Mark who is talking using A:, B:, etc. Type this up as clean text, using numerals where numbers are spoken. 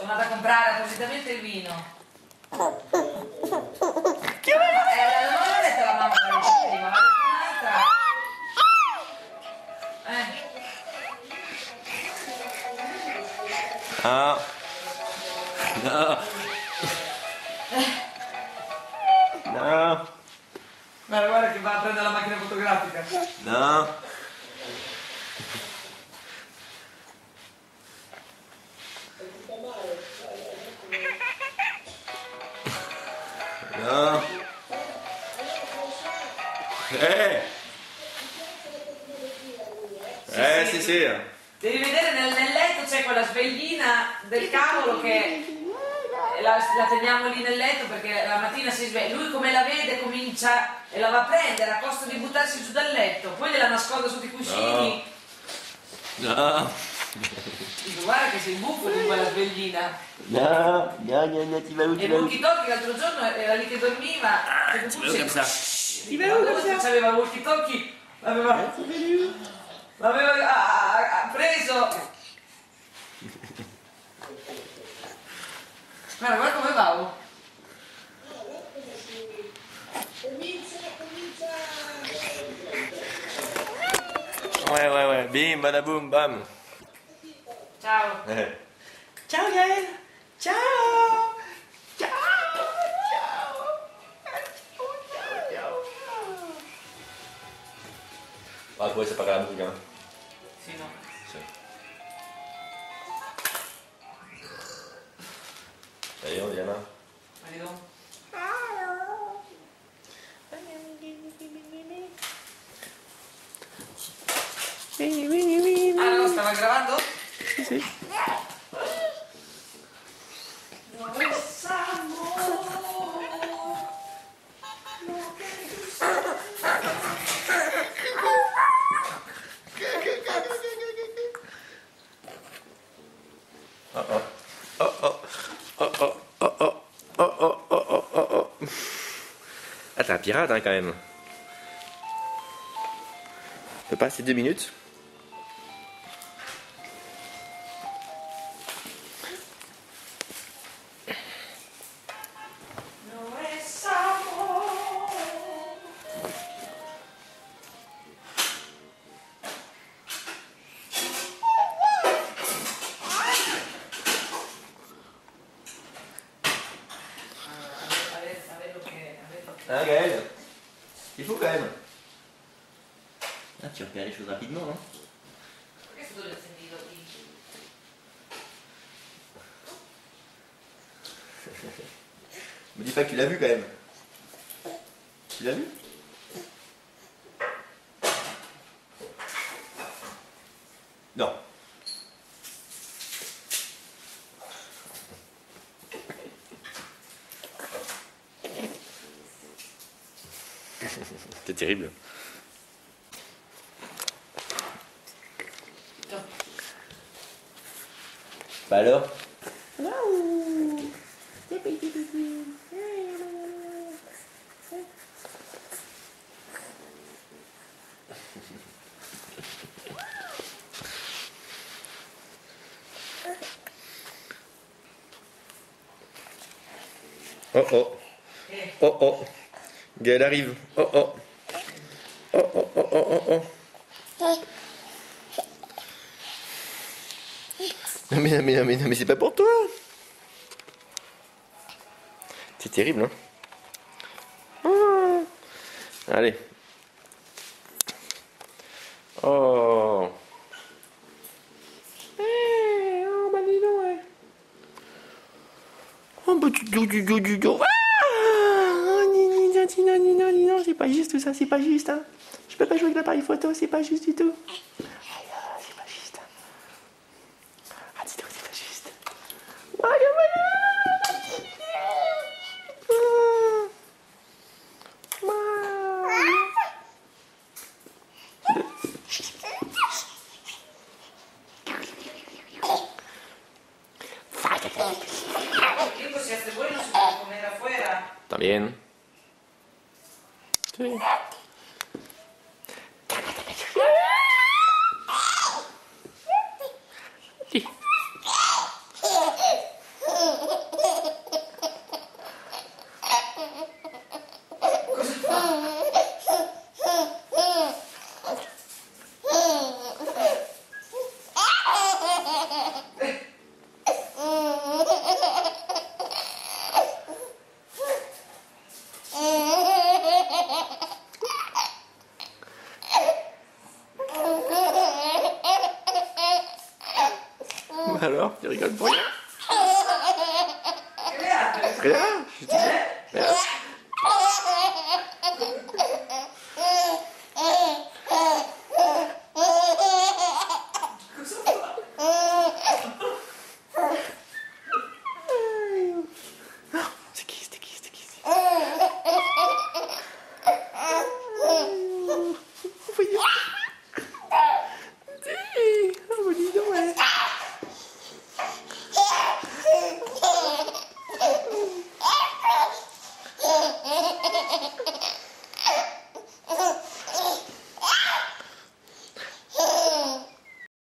A: sono andata a comprare appositamente il vino. Non l'ho detto la mamma prima, ma l'ha detto un'altra.
B: Ah. No. No.
A: Guarda che va a prendere la macchina fotografica.
B: No. No. Sì, sì.
A: Devi vedere nel letto c'è quella sveglina del cavolo che la teniamo lì nel letto perché la mattina si sveglia. Lui come la vede comincia e la va a prendere a costo di buttarsi giù dal letto. Poi gliela nasconde sotto i cuscini.
B: No.
A: Dico, guarda che sei buffo di quella sveglina.
B: No, ti va
A: E il walkie-talkie l'altro giorno era lì che dormiva.
B: Tu veux comme ça.
A: C'aveva il walkie-talkie, l'aveva preso. Guarda come va.
B: Ouais. Bim, badaboum, bam.
A: Ciao.
B: Ciao Gaël. Ciao. Ah, poi c'est pas grave, musica.
A: Sì, no.
B: Sì. Io, Diana.
A: Marido. Ah, no, stava gravando?
B: Sì. Ah, t'es un pirate, hein, quand même. On peut passer 2 minutes. Hein, Gaël? Il faut quand même. Ah, tu repères les choses rapidement, non?
A: Questo dove l'ho sentito?
B: Me dis pas que tu l'as vu quand même. Tu l'as vu? Non. C'est terrible. Bah alors? Oh oh. Oh oh. Gaël arrive. Oh oh. Oh oh oh oh oh oh. Non mais c'est pas pour toi. C'est terrible, hein. Oh. Allez. Oh. Oh bah dis donc, ouais. Oh bah du. Ah, non, c'est pas juste tout ça, c'est pas juste, hein. Je peux pas jouer avec l'appareil photo, c'est pas juste du tout. C'est pas juste. Ah, dis donc, c'est pas juste.
A: Dico, siete voi non si può comer afuera.
B: También. Sí. Sí. Alors, tu rigoles pour rien?
A: Che beato!
B: Rien, je dis, rien.